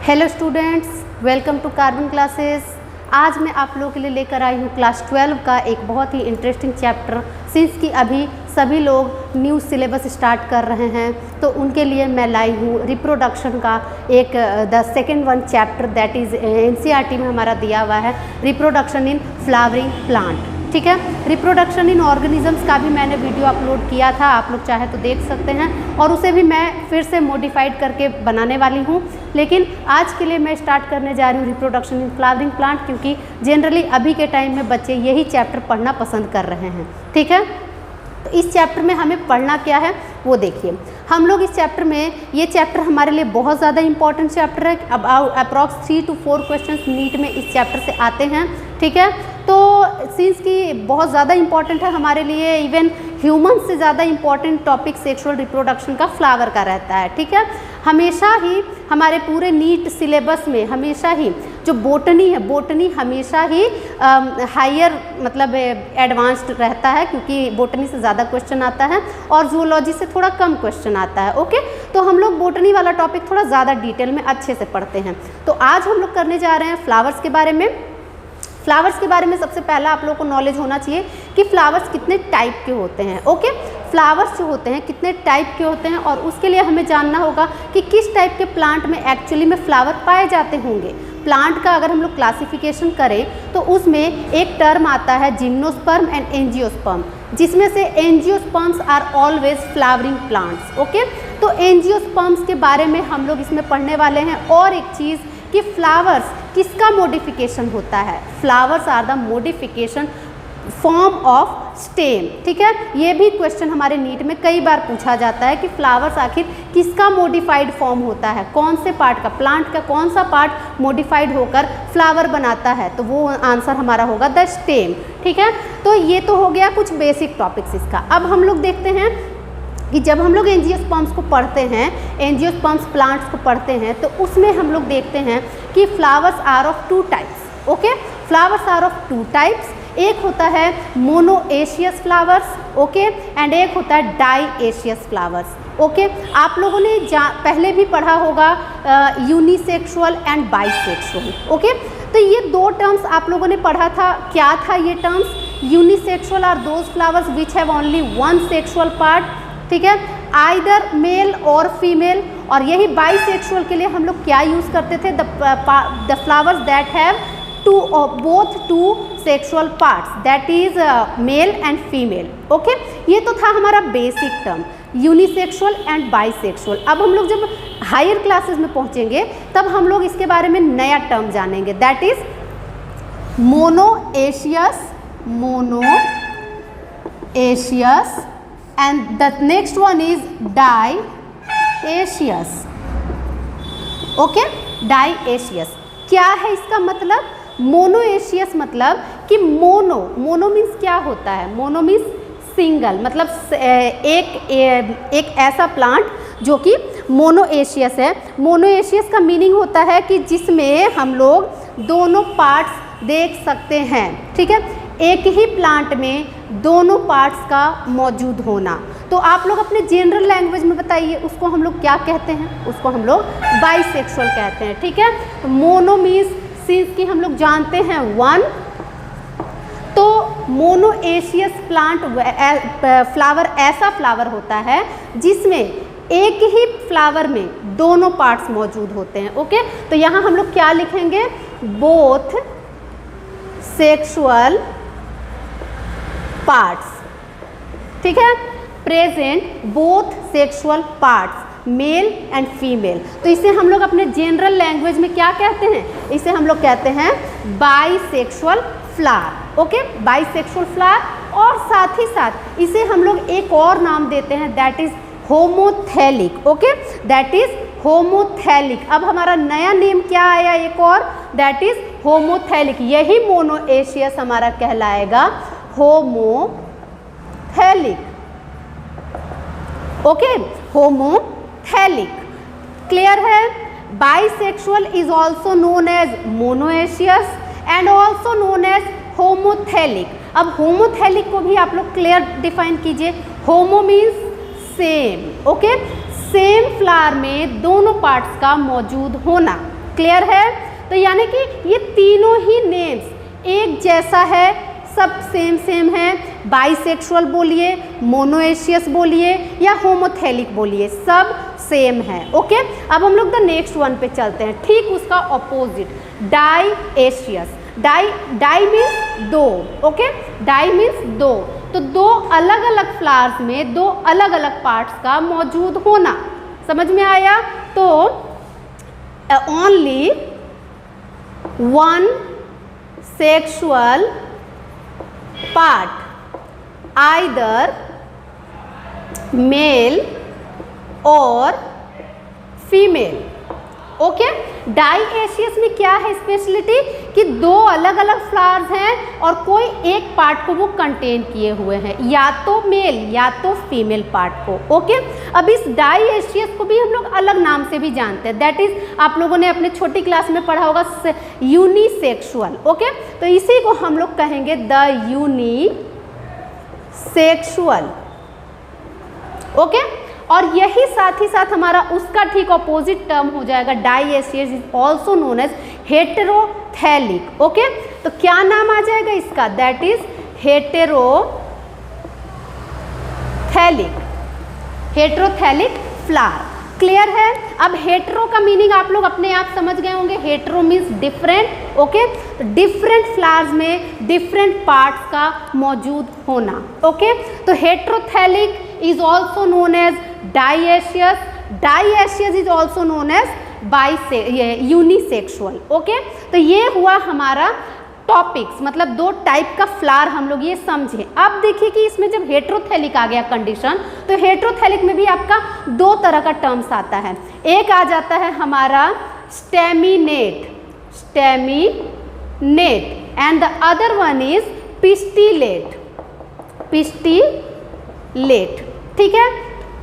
Hello students, welcome to carbon classes. आज मैं आप लोगों के लिए लेकर आई हूँ क्लास 12 का एक बहुत ही इंटरेस्टिंग चैप्टर। सिंस कि अभी सभी लोग न्यू सिलेबस स्टार्ट कर रहे हैं तो उनके लिए मैं लाई हूँ रिप्रोडक्शन का एक the second one chapter that is NCERT में हमारा दिया हुआ है रिप्रोडक्शन इन फ्लावरिंग प्लांट। ठीक है, रिप्रोडक्शन इन ऑर्गेनिजम्स का भी मैंने वीडियो अपलोड किया था, आप लोग चाहे तो देख सकते हैं, और उसे भी मैं फिर से मॉडिफाइड करके बनाने वाली हूँ। लेकिन आज के लिए मैं स्टार्ट करने जा रही हूँ रिप्रोडक्शन इन फ्लावरिंग प्लांट, क्योंकि जनरली अभी के टाइम में बच्चे यही चैप्टर पढ़ना पसंद कर रहे हैं। ठीक है, तो इस चैप्टर में हमें पढ़ना क्या है वो देखिए। हम लोग इस चैप्टर में, ये चैप्टर हमारे लिए बहुत ज़्यादा इंपॉर्टेंट चैप्टर है। अब अप्रॉक्स 3 to 4 क्वेश्चंस नीट में इस चैप्टर से आते हैं। ठीक है, तो सिंस की बहुत ज़्यादा इंपॉर्टेंट है हमारे लिए, इवन ह्यूमन से ज़्यादा इंपॉर्टेंट टॉपिक सेक्सुअल रिप्रोडक्शन का फ्लावर का रहता है। ठीक है, हमेशा ही हमारे पूरे नीट सिलेबस में हमेशा ही जो बोटनी है, बोटनी हमेशा ही हायर मतलब एडवांस्ड रहता है, क्योंकि बोटनी से ज़्यादा क्वेश्चन आता है और जूलॉजी से थोड़ा कम क्वेश्चन आता है। ओके, तो हम लोग बोटनी वाला टॉपिक थोड़ा ज़्यादा डिटेल में अच्छे से पढ़ते हैं। तो आज हम लोग करने जा रहे हैं फ्लावर्स के बारे में। फ्लावर्स के बारे में सबसे पहला आप लोगों को नॉलेज होना चाहिए कि फ्लावर्स कितने टाइप के होते हैं। ओके, फ्लावर्स जो होते हैं कितने टाइप के होते हैं, और उसके लिए हमें जानना होगा कि किस टाइप के प्लांट में एक्चुअली में फ्लावर पाए जाते होंगे। प्लांट का अगर हम लोग क्लासिफिकेशन करें तो उसमें एक टर्म आता है जिम्नोस्पर्म एंड एंजियोस्पर्म, जिसमें से angiosperms are always flowering plants. Okay, तो एंजियोस्पर्म्स के बारे में हम लोग इसमें पढ़ने वाले हैं। और एक चीज़ कि फ्लावर्स किसका मॉडिफिकेशन होता है, flowers are the modification form of stem. ठीक है, ये भी क्वेश्चन हमारे नीट में कई बार पूछा जाता है कि फ्लावर्स आखिर किसका मॉडिफाइड फॉर्म होता है, कौन से पार्ट का, प्लांट का कौन सा पार्ट मॉडिफाइड होकर फ्लावर बनाता है, तो वो आंसर हमारा होगा द स्टेम। ठीक है, तो ये तो हो गया कुछ बेसिक टॉपिक्स इसका। अब हम लोग देखते हैं कि जब हम लोग एंजियोस्पर्म्स को पढ़ते हैं, एंजियोस्पर्म्स प्लांट्स को पढ़ते हैं, तो उसमें हम लोग देखते हैं कि flowers are of 2 types. Okay, flowers are of 2 types. एक होता है मोनोएशियस फ्लावर्स, ओके, एंड एक होता है डाईएशियस फ्लावर्स। ओके, आप लोगों ने पहले भी पढ़ा होगा यूनिसेक्सुअल एंड बाइसेक्सुअल। ओके, तो ये 2 टर्म्स आप लोगों ने पढ़ा था। क्या था ये terms? Unisexual are those flowers which have only 1 sexual part. ठीक है, आइदर मेल और फीमेल। और यही बाइसेक्सुअल के लिए हम लोग क्या यूज़ करते थे? The flowers that have both two sexual parts, that is male and female. Okay, ये तो था हमारा basic term unisexual and bisexual. अब हम लोग जब हायर क्लासेस में पहुंचेंगे तब हम लोग इसके बारे में नया टर्म जानेंगे, that is monoecious, monoecious, and the next one is dioecious. Okay, dioecious क्या है इसका मतलब? मोनोएशियस मतलब कि मोनो मीन्स क्या होता है? मोनो मीन्स सिंगल, मतलब एक ऐसा प्लांट जो कि मोनोएशियस है। मोनोएशियस का मीनिंग होता है कि जिसमें हम लोग दोनों पार्ट्स देख सकते हैं। ठीक है, एक ही प्लांट में दोनों पार्ट्स का मौजूद होना। तो आप लोग अपने जनरल लैंग्वेज में बताइए उसको हम लोग क्या कहते हैं? उसको हम लोग बाइसेक्सुअल कहते हैं। ठीक है, तो मोनो मीन्स सिंस कि हम लोग जानते हैं 1, तो मोनोएशियस प्लांट फ्लावर ऐसा फ्लावर होता है जिसमें एक ही फ्लावर में दोनों पार्ट्स मौजूद होते हैं। ओके, तो यहाँ हम लोग क्या लिखेंगे? Both sexual parts. ठीक है, present both sexual parts male and female. तो इसे हम लोग अपने जनरल लैंग्वेज में क्या कहते हैं? इसे हम लोग कहते हैं bisexual flower. Okay, bisexual flower. और साथ ही साथ इसे हम लोग एक और नाम देते हैं, that is homothallic. Okay, that is homothallic. अब हमारा नया नेम क्या आया एक और, दैट इज होमोथैलिक। यही मोनोएशियस हमारा कहलाएगा होमोथैलिक। Okay, homothallic. क्लियर है? Bisexual is also known as monoecious and also known as homothallic. अब होमोथैलिक को भी आप लोग क्लियर डिफाइन कीजिए। Homo means same. Okay, same flower में दोनों पार्ट्स का मौजूद होना। क्लियर है? तो यानी कि ये तीनों ही नेम्स एक जैसा है, सब सेम है। बाइसेक्सुअल बोलिए, मोनोएशियस बोलिए या होमोथेलिक बोलिए, सब सेम है। ओके, अब हम लोग द नेक्स्ट वन पे चलते हैं। ठीक उसका ऑपोजिट डाइएशियस। डाई मीन्स दो। ओके, डाई मीन्स दो। तो दो अलग अलग फ्लावर्स में दो अलग अलग पार्ट्स का मौजूद होना, समझ में आया? तो only one sexual part either male और फीमेल। ओके, डाइएशियस में क्या है स्पेशलिटी कि दो अलग अलग फ्लावर्स हैं और कोई एक पार्ट को वो कंटेन किए हुए हैं, या तो मेल या तो फीमेल पार्ट को। ओके, अब इस डाइएशियस को भी हम लोग अलग नाम से भी जानते हैं, दैट इज आप लोगों ने अपने छोटी क्लास में पढ़ा होगा यूनिसेक्सुअल। ओके, तो इसी को हम लोग कहेंगे द यूनिसेक्सुअल। ओके, और यही साथ ही साथ हमारा उसका ठीक ऑपोजिट टर्म हो जाएगा dioecious is also known as heterothallic. Okay, तो क्या नाम आ जाएगा इसका? That is heterothallic flower. Clear है? अब हेटेरो का मीनिंग आप लोग अपने आप समझ गए होंगे। Hetero means different. Okay, different flowers में डिफरेंट पार्ट्स का मौजूद होना। ओके, तो हेटेरोथैलिक is also known as dioecious. Dioecious is also known as unisexual. Okay, तो ये हुआ हमारा टॉपिक्स, मतलब दो टाइप का फ्लावर हम लोग ये समझे। अब देखिए कि इसमें जब हेटेरोथैलिक आ गया कंडीशन, तो हेटेरोथैलिक में भी आपका दो तरह का टर्म्स आता है। एक आ जाता है हमारा staminate and the other one is pistillate. ठीक है,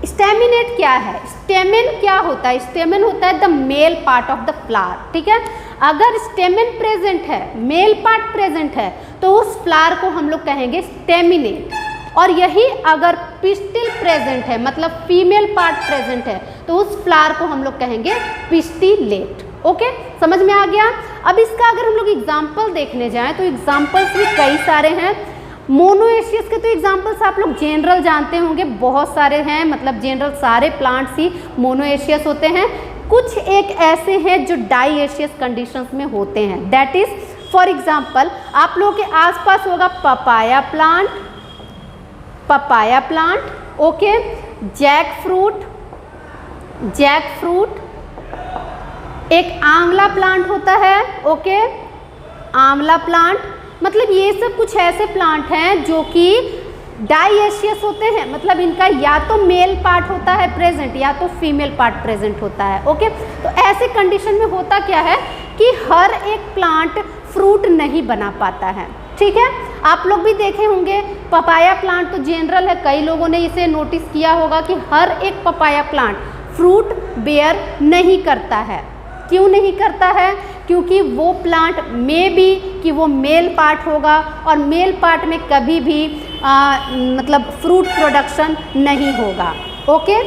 स्टेमिनेट क्या है? स्टेमेन क्या होता है? स्टेमेन होता है the male part of the flower. ठीक है, अगर स्टेमेन प्रेजेंट है, मेल पार्ट प्रेजेंट है, तो उस फ्लावर को हम लोग कहेंगे स्टेमिनेट। और यही अगर पिस्टिल प्रेजेंट है, मतलब फीमेल पार्ट प्रेजेंट है, तो उस फ्लावर को हम लोग कहेंगे पिस्टिलेट। ओके, समझ में आ गया? अब इसका अगर हम लोग एग्जाम्पल देखने जाएं तो एग्जाम्पल्स भी कई सारे हैं। मोनोएशियस के तो एग्जाम्पल्स आप लोग जनरल जानते होंगे, बहुत सारे हैं, मतलब जनरल सारे प्लांट्स ही मोनोएशियस होते हैं। कुछ एक ऐसे हैं जो डाइएशियस कंडीशंस में होते हैं, दैट इज फॉर एग्जाम्पल आप लोगों के आसपास होगा papaya plant. Okay, jackfruit, एक आंवला प्लांट होता है। ओके, आंवला प्लांट, मतलब ये सब कुछ ऐसे प्लांट हैं जो कि डाइएशियस होते हैं, मतलब इनका या तो मेल पार्ट होता है प्रेजेंट या तो फीमेल पार्ट प्रेजेंट होता है। ओके, तो ऐसे कंडीशन में होता क्या है कि हर एक प्लांट फ्रूट नहीं बना पाता है। ठीक है, आप लोग भी देखे होंगे पपाया प्लांट तो जनरल है, कई लोगों ने इसे नोटिस किया होगा कि हर एक पपाया प्लांट फ्रूट बेयर नहीं करता है। क्यों नहीं करता है? क्योंकि वो प्लांट में भी कि वो मेल पार्ट होगा और मेल पार्ट में कभी भी मतलब फ्रूट प्रोडक्शन नहीं होगा। ओके,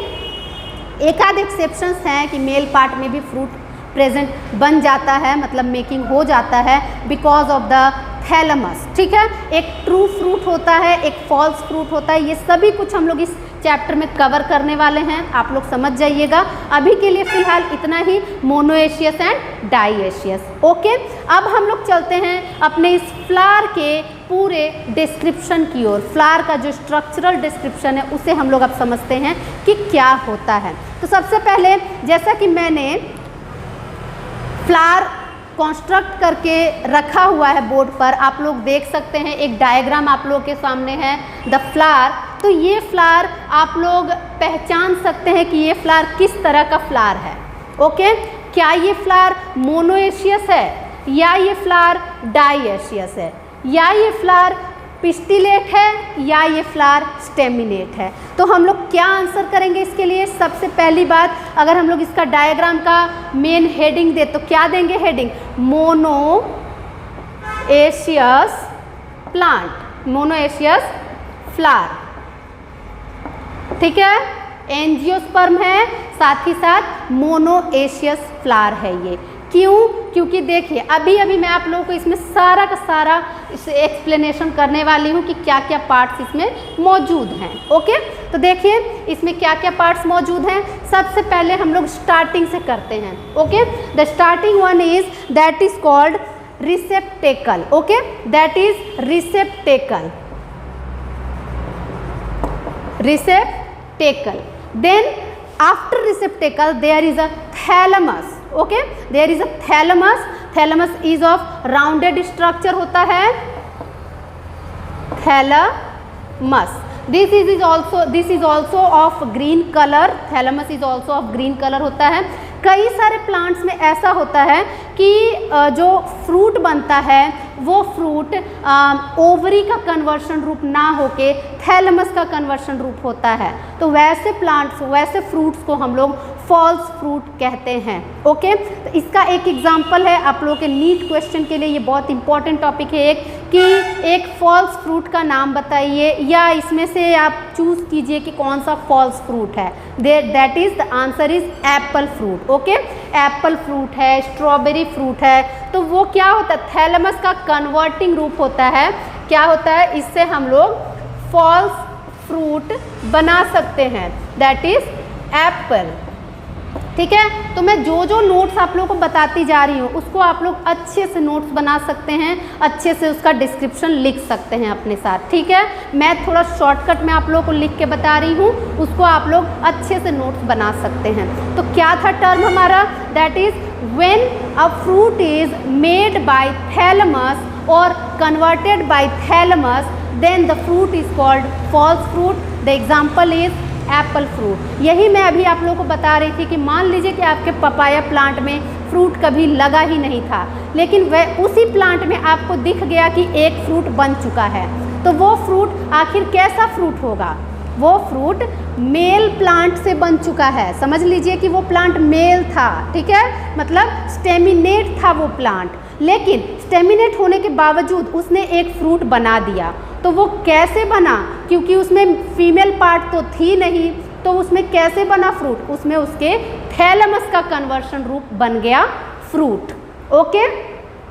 एक आध एक्सेप्शंस हैं कि मेल पार्ट में भी फ्रूट प्रेजेंट बन जाता है, मतलब मेकिंग हो जाता है बिकॉज ऑफ द थैलेमस। ठीक है, एक ट्रू फ्रूट होता है, एक फॉल्स फ्रूट होता है, ये सभी कुछ हम लोग इस चैप्टर में कवर करने वाले हैं, आप लोग समझ जाइएगा। अभी के लिए फिलहाल इतना ही, मोनोएशियस एंड डाइएशियस। ओके, अब हम लोग चलते हैं अपने इस फ्लावर के पूरे डिस्क्रिप्शन की ओर। फ्लावर का जो स्ट्रक्चरल डिस्क्रिप्शन है उसे हम लोग अब समझते हैं कि क्या होता है। तो सबसे पहले जैसा कि मैंने फ्लावर कंस्ट्रक्ट करके रखा हुआ है बोर्ड पर, आप लोग देख सकते हैं, एक डायग्राम आप लोगों के सामने है द फ्लावर। तो ये फ्लावर आप लोग पहचान सकते हैं कि ये फ्लावर किस तरह का फ्लावर है। ओके, क्या ये फ्लावर मोनोएशियस है या ये फ्लावर डाइएशियस है, या ये फ्लावर पिस्टिलेट है या ये फ्लावर स्टेमिनेट है। तो हम लोग क्या आंसर करेंगे इसके लिए? सबसे पहली बात, अगर हम लोग इसका डायग्राम का मेन हेडिंग दे तो क्या देंगे heading? Monoecious plant, monoecious flower. ठीक है, एंजियोस्पर्म है, साथ ही साथ मोनोएशियस फ्लावर है। ये क्यों? क्योंकि देखिए अभी अभी मैं आप लोगों को इसमें सारा का सारा एक्सप्लेनेशन करने वाली हूँ कि क्या क्या पार्ट्स इसमें मौजूद हैं। ओके, तो देखिए इसमें क्या क्या पार्ट्स मौजूद हैं। सबसे पहले हम लोग स्टार्टिंग से करते हैं। Okay, the starting one is that is called receptacle. Okay, that is receptacle, receptacle. Then after receptacle there is a thalamus. Okay, there is a thalamus. Thalamus is of rounded structure होता है, thalamus. This is also of green colour. Thalamus is also of green colour होता है। कई सारे plants में ऐसा होता है कि जो फ्रूट बनता है वो फ्रूट ओवरी का कन्वर्शन रूप ना होके थैलेमस का कन्वर्शन रूप होता है। तो वैसे प्लांट्स, वैसे फ्रूट्स को हम लोग फॉल्स फ्रूट कहते हैं। ओके, तो इसका एक एग्जांपल है आप लोगों के नीट क्वेश्चन के लिए, ये बहुत इंपॉर्टेंट टॉपिक है कि एक फॉल्स फ्रूट का नाम बताइए, या इसमें से आप चूज कीजिए कि कौन सा फॉल्स फ्रूट है। That is the answer is apple fruit. Okay, Apple fruit है, स्ट्रॉबेरी फ्रूट है, तो वो क्या होता है, थैलेमस का कन्वर्टिंग रूप होता है। क्या होता है, इससे हम लोग फॉल्स फ्रूट बना सकते हैं, दैट इज एप्पल। ठीक है, तो मैं जो जो नोट्स आप लोगों को बताती जा रही हूँ उसको आप लोग अच्छे से नोट्स बना सकते हैं, अच्छे से उसका डिस्क्रिप्शन लिख सकते हैं अपने साथ। ठीक है, मैं थोड़ा शॉर्टकट में आप लोगों को लिख के बता रही हूँ, उसको आप लोग अच्छे से नोट्स बना सकते हैं। तो क्या था टर्म हमारा, that is when a fruit is made by thalamus और converted by thalamus, then the fruit is called false fruit. The example is apple fruit. यही मैं अभी आप लोगों को बता रही थी कि मान लीजिए कि आपके पपाया प्लांट में फ्रूट कभी लगा ही नहीं था, लेकिन वह उसी प्लांट में आपको दिख गया कि एक फ्रूट बन चुका है, तो वो फ्रूट आखिर कैसा फ्रूट होगा, वो फ्रूट मेल प्लांट से बन चुका है। समझ लीजिए कि वो प्लांट मेल था। ठीक है, मतलब स्टेमिनेट था वो प्लांट, लेकिन स्टेमिनेट होने के बावजूद उसने एक फ्रूट बना दिया। तो वो कैसे बना, क्योंकि उसमें फीमेल पार्ट तो थी नहीं, तो उसमें कैसे बना फ्रूट, उसमें उसके थैलेमस का कन्वर्शन रूप बन गया फ्रूट। ओके,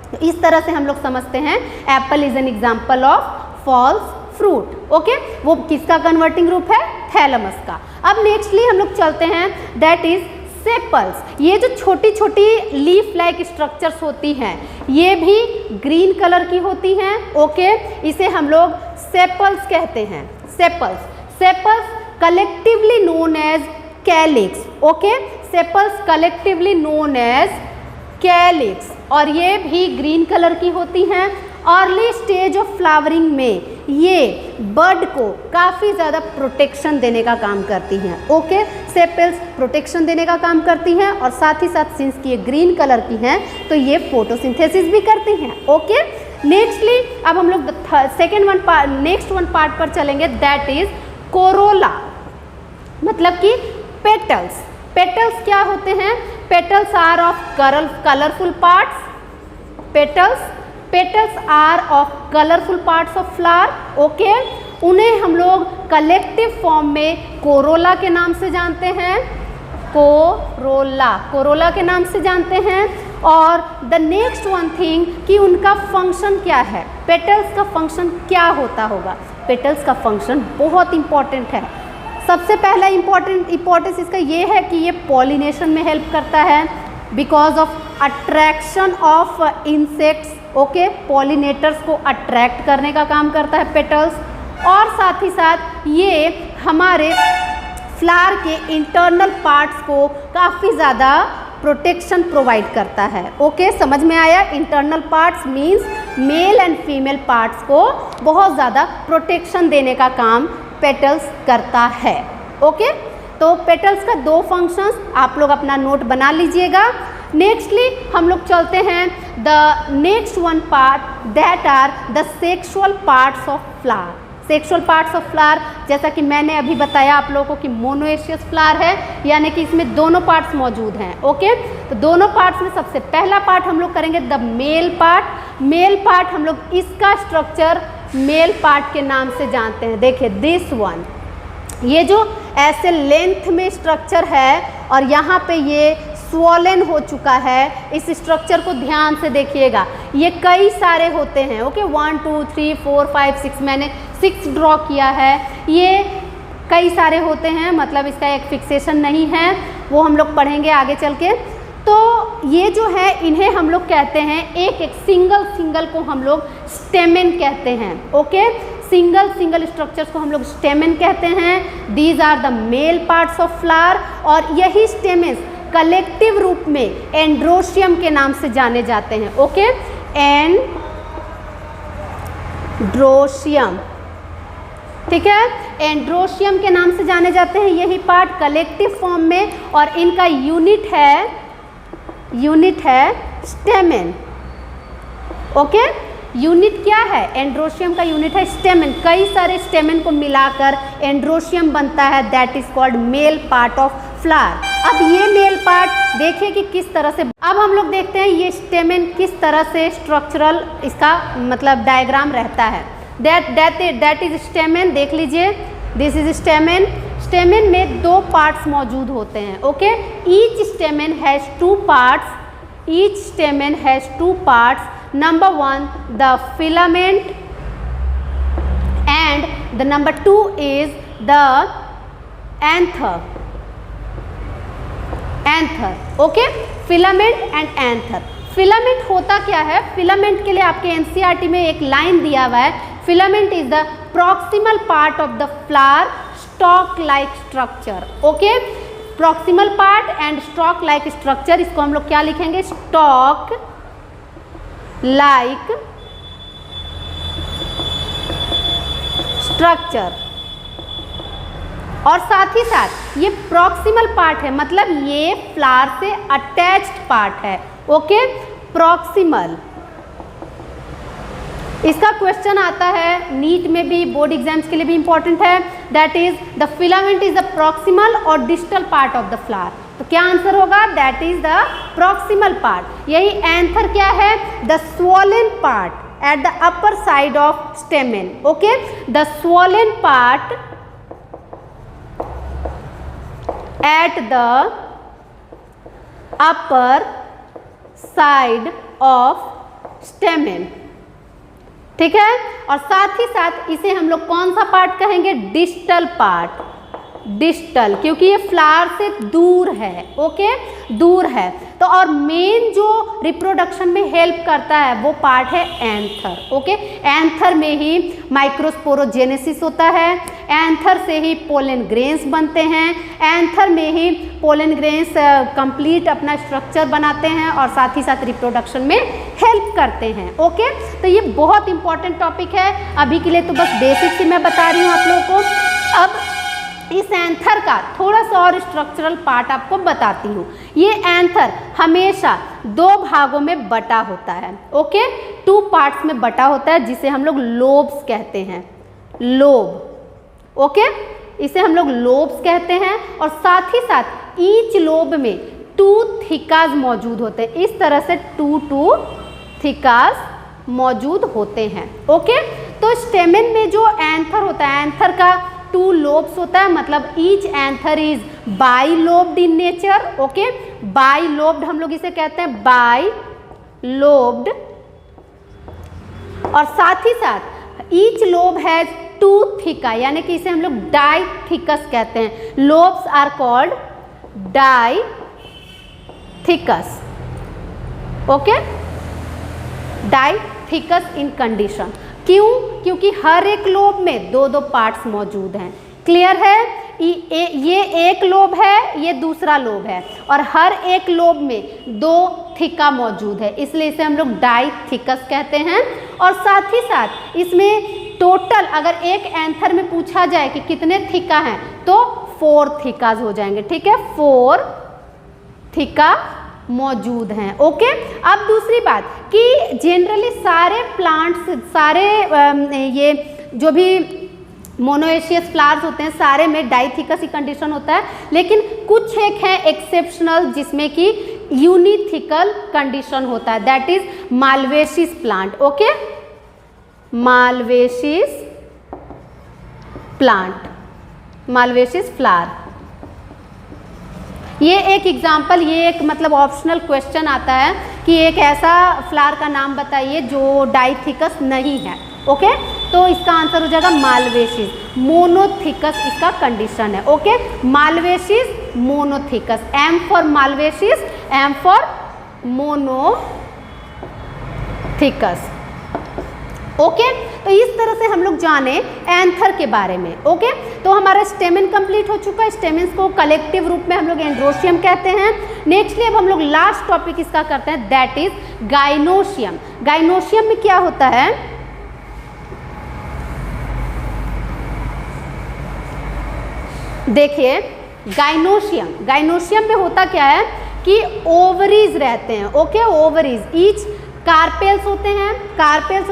तो इस तरह से हम लोग समझते हैं apple is an example of false fruit. Okay, वो किसका कन्वर्टिंग रूप है, थैलेमस का। अब नेक्स्टली हम लोग चलते हैं, दैट इज सेपल्स। ये जो छोटी छोटी लीफ लाइक स्ट्रक्चर्स होती हैं ये भी ग्रीन कलर की होती हैं। ओके, इसे हम लोग सेपल्स कहते हैं, sepals. Sepals collectively known as calyx. Okay, sepals collectively known as calyx, और ये भी ग्रीन कलर की होती हैं। अर्ली स्टेज ऑफ फ्लावरिंग में ये बर्ड को काफ़ी ज़्यादा प्रोटेक्शन देने का काम करती हैं। ओके, सेपल्स प्रोटेक्शन देने का काम करती हैं, और साथ ही साथ सिंस की ये ग्रीन कलर की हैं तो ये फोटोसिंथेसिस भी करती हैं। ओके, नेक्स्टली अब हम लोग नेक्स्ट वन पार्ट पर चलेंगे, दैट इज कोरोला, मतलब कि पेटल्स। पेटल्स क्या होते हैं, petals are of colourful parts. Petals are of colourful parts of flower. Okay, उन्हें हम लोग कलेक्टिव फॉर्म में कोरोला के नाम से जानते हैं, कोरोला के नाम से जानते हैं। और द नेक्स्ट वन थिंग कि उनका फंक्शन क्या है, पेटल्स का फंक्शन क्या होता होगा। पेटल्स का फंक्शन बहुत इंपॉर्टेंट है। सबसे पहला इम्पोर्टेंस इसका ये है कि ये पॉलिनेशन में हेल्प करता है, because of attraction of insects. Okay, pollinators को अट्रैक्ट करने का काम करता है पेटल्स, और साथ ही साथ ये हमारे फ्लावर के इंटरनल पार्ट्स को काफ़ी ज़्यादा प्रोटेक्शन प्रोवाइड करता है। ओके, समझ में आया, internal parts means male and female parts को बहुत ज़्यादा प्रोटेक्शन देने का काम पेटल्स करता है। ओके, तो पेटल्स का दो फंक्शंस आप लोग अपना नोट बना लीजिएगा। नेक्स्टली हम लोग चलते हैं the next one part, that are the sexual parts of flower. Sexual parts of flower, जैसा कि मैंने अभी बताया आप लोगों को कि मोनोएशियस फ्लावर है, यानी कि इसमें दोनों पार्ट्स मौजूद हैं। ओके, तो दोनों पार्ट्स में सबसे पहला पार्ट हम लोग करेंगे the male part. Male part हम लोग इसका स्ट्रक्चर मेल पार्ट के नाम से जानते हैं। देखिए दिस वन, ये जो ऐसे लेंथ में स्ट्रक्चर है और यहाँ पे ये स्वॉलन हो चुका है। इस स्ट्रक्चर को ध्यान से देखिएगा, ये कई सारे होते हैं। ओके, 1 2 3 4 5 6, मैंने 6 ड्रॉ किया है। ये कई सारे होते हैं, मतलब इसका एक फिक्सेशन नहीं है, वो हम लोग पढ़ेंगे आगे चल के। तो ये जो है इन्हें हम लोग कहते हैं, एक एक सिंगल को हम लोग स्टेमेन कहते हैं। ओके, सिंगल स्ट्रक्चर्स को हम लोग स्टेमेन कहते हैं। These are the male parts of flower, और यही स्टेमेन्स कलेक्टिव रूप में एंड्रोशियम के नाम से जाने जाते हैं। ओके, एंड्रोशियम, ठीक है, एंड्रोशियम के नाम से जाने जाते हैं यही पार्ट कलेक्टिव फॉर्म में, और इनका यूनिट है स्टेमेन। ओके, यूनिट क्या है? एंड्रोशियम का यूनिट है स्टेमेन। कई सारे स्टेमेन को मिलाकर एंड्रोशियम बनता है, that is called male part of flower. अब ये मेल पार्ट देखिए कि किस तरह से, अब हम लोग देखते हैं ये स्टेमेन किस तरह से स्ट्रक्चरल इसका मतलब डायग्राम रहता है। दैट इज स्टेमेन, देख लीजिए, दिस इज स्टेमेन। स्टेमेन में 2 पार्ट्स मौजूद होते हैं। Okay, each stamen has 2 parts. Number 1 the filament, and the number 2 is the anther. Okay, filament and anther. Filament होता क्या है? फिलामेंट के लिए आपके एनसीईआरटी में एक लाइन दिया हुआ है, filament is the proximal part of the flower stock like structure. Okay, proximal part and stock like structure, इसको हम लोग क्या लिखेंगे? Stock like structure. और साथ ही साथ ये प्रॉक्सिमल पार्ट है, मतलब ये फ्लावर से अटैच्ड पार्ट है। ओके, प्रॉक्सिमल, इसका क्वेश्चन आता है नीट में भी, बोर्ड एग्जाम्स के लिए भी इंपॉर्टेंट है। That is the filament is the proximal और distal part of the flower. तो क्या आंसर होगा? That is the proximal part. यही एंथर क्या है? The swollen part at the upper side of stamen. Okay, the swollen part at the upper side of stamen, ठीक है। और साथ ही साथ इसे हम लोग कौन सा पार्ट कहेंगे? Distal part. डिस्टल, क्योंकि ये फ्लावर से दूर है। ओके, दूर है। तो और मेन जो रिप्रोडक्शन में हेल्प करता है वो पार्ट है एंथर। ओके, एंथर में ही माइक्रोस्पोरोजेनेसिस होता है, एंथर से ही पोलन ग्रेन्स बनते हैं, एंथर में ही पोलन ग्रेन्स कंप्लीट अपना स्ट्रक्चर बनाते हैं और साथ ही साथ रिप्रोडक्शन में हेल्प करते हैं। ओके, तो ये बहुत इंपॉर्टेंट टॉपिक है। अभी के लिए तो बस बेसिक ही मैं बता रही हूँ आप लोगों को। अब इस एंथर का थोड़ा सा और स्ट्रक्चरल पार्ट आपको बताती हूँ। ये एंथर हमेशा 2 भागों में बटा होता है। ओके, 2 पार्ट्स में बटा होता है, जिसे हम लोग लोब्स कहते हैं। लोब, ओके, इसे हम लोग लोब्स कहते हैं। और साथ ही साथ ईच लोब में 2 थिकास मौजूद होते हैं। इस तरह से 2 थिकास मौजूद होते हैं। ओके, तो स्टेमेन में जो एंथर होता है, एंथर का 2 लोब्स होता है, मतलब each anther is by lobed in nature. Okay, by lobed हम लोग इसे कहते हैं, बाई लोब्ड। और साथ ही साथ ईच लोब हैज 2 थिका, यानी कि इसे हम लोग डाई थिकस कहते हैं। Lobes are called dithecous. Okay, dithecous in condition. क्यों? क्योंकि हर एक लोब में 2 पार्ट्स मौजूद हैं। क्लियर है? ये एक लोब है, ये दूसरा लोब है, और हर एक लोब में 2 थिका मौजूद है, इसलिए इसे हम लोग डाई थिकस कहते हैं। और साथ ही साथ इसमें टोटल अगर एक एंथर में पूछा जाए कि कितने थिका हैं, तो 4 थिकास हो जाएंगे। ठीक है, 4 थिका मौजूद हैं। ओके, अब दूसरी बात कि जनरली सारे प्लांट्स, सारे ये जो भी मोनोएशियस फ्लावर्स होते हैं, सारे में डाइथिकस ही कंडीशन होता है, लेकिन कुछ एक है एक्सेप्शनल जिसमें कि यूनिथिकल कंडीशन होता है, that is malvaceous plant. Okay, malvaceous plant, malvaceous flower, ये एक एग्जाम्पल, ये एक मतलब ऑप्शनल क्वेश्चन आता है कि एक ऐसा फ्लावर का नाम बताइए जो डाइथिकस नहीं है। ओके, तो इसका आंसर हो जाएगा मालवेसिस। मोनोथिकस इसका कंडीशन है। Okay, malvaceous monothecous, M for malvaceous, M for monothecous. Okay, तो इस तरह से हम लोग जाने एंथर के बारे में। ओके, तो हमारा स्टेमेन कंप्लीट हो चुका है। स्टेमेन्स को कलेक्टिव रूप में हम लोग एंड्रोशियम कहते हैं। नेक्स्टली अब हम लोग लास्ट टॉपिक इसका करते हैं, दैट इज गाइनोशियम। गाइनोशियम में क्या होता है, देखिए गाइनोशियम में होता क्या है कि ओवरीज रहते हैं। ओके, ओवरीज ईच कार्पेल्स होते हैं, कार्पेल्स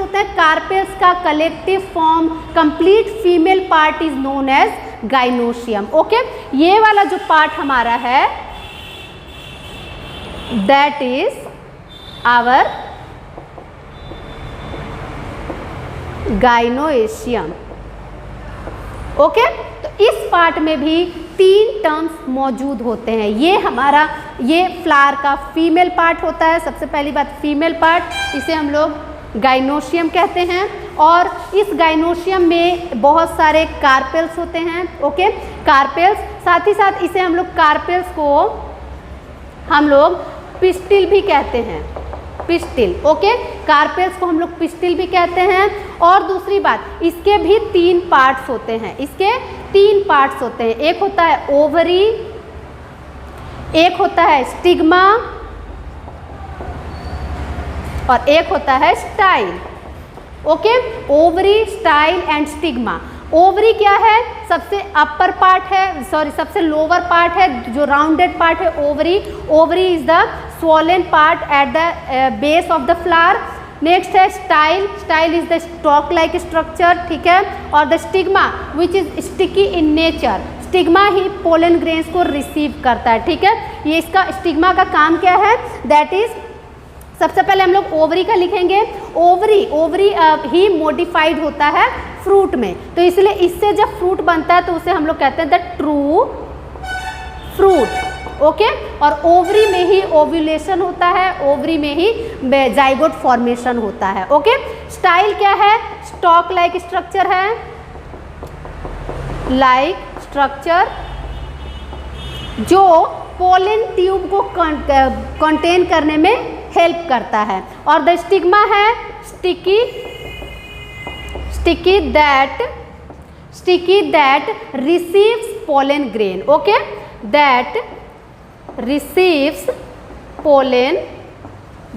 का collective form complete female part is known as gynoecium. Okay, ये वाला जो पार्ट हमारा है that is our gynoecium. Okay, तो इस पार्ट में भी 3 टर्म्स मौजूद होते हैं। ये हमारा ये फ्लावर का फीमेल पार्ट होता है। सबसे पहली बात फीमेल पार्ट, इसे हम लोग गाइनोशियम कहते हैं। और इस गाइनोशियम में बहुत सारे कार्पेल्स होते हैं। ओके, कार्पेल्स, साथ ही साथ इसे हम लोग कार्पेल्स को हम लोग पिस्टिल भी कहते हैं, पिस्टिल। ओके, कार्पेल्स को हम लोग पिस्टिल भी कहते हैं। और दूसरी बात, इसके भी 3 पार्ट्स होते हैं, इसके 3 पार्ट्स होते हैं। एक होता है ओवरी, एक होता है स्टिग्मा और एक होता है style. Okay, ovary, style and stigma. Ovary क्या है, सबसे अपर पार्ट है, सॉरी सबसे लोअर पार्ट है, जो राउंडेड पार्ट है ovary. Ovary is the swollen part at the base of the flower. Next है style, style is the stalk like structure, ठीक है। और the stigma which is sticky in nature, stigma ही pollen grains को receive करता है, ठीक है। ये इसका स्टिग्मा का काम क्या है, दैट इज सबसे पहले हम लोग ओवरी का लिखेंगे। ओवरी ही मॉडिफाइड होता है फ्रूट में, तो इसलिए इससे जब फ्रूट बनता है तो उसे हम लोग कहते हैं द ट्रू फ्रूट। ओके, और ओवरी में ही ओव्यूलेशन होता है, ओवरी में ही जाइगोट फॉर्मेशन होता है। ओके, स्टाइल क्या है, स्टॉक लाइक स्ट्रक्चर है, लाइक स्ट्रक्चर जो पोलन ट्यूब को कंटेन करने में हेल्प करता है। और द स्टिग्मा है sticky that receives pollen grain. Okay, that receives pollen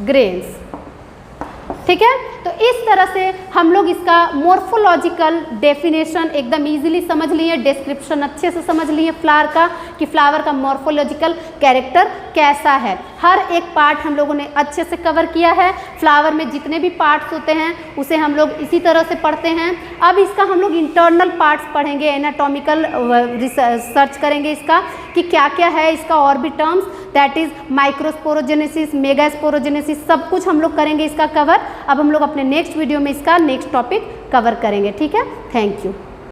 grains, ठीक है। तो इस तरह से हम लोग इसका मोर्फोलॉजिकल डेफिनेशन एकदम इजीली समझ लिए, डिस्क्रिप्शन अच्छे से समझ लिए फ्लावर का कि फ्लावर का मोर्फोलॉजिकल कैरेक्टर कैसा है। हर एक पार्ट हम लोगों ने अच्छे से कवर किया है। फ्लावर में जितने भी पार्ट्स होते हैं उसे हम लोग इसी तरह से पढ़ते हैं। अब इसका हम लोग इंटरनल पार्ट्स पढ़ेंगे, एनाटॉमिकल सर्च करेंगे इसका कि क्या क्या है इसका, और भी terms, that is microsporogenesis, megasporogenesis, सब कुछ हम लोग करेंगे इसका कवर। अब हम लोग अपने नेक्स्ट वीडियो में इसका नेक्स्ट टॉपिक कवर करेंगे, ठीक है। Thank you.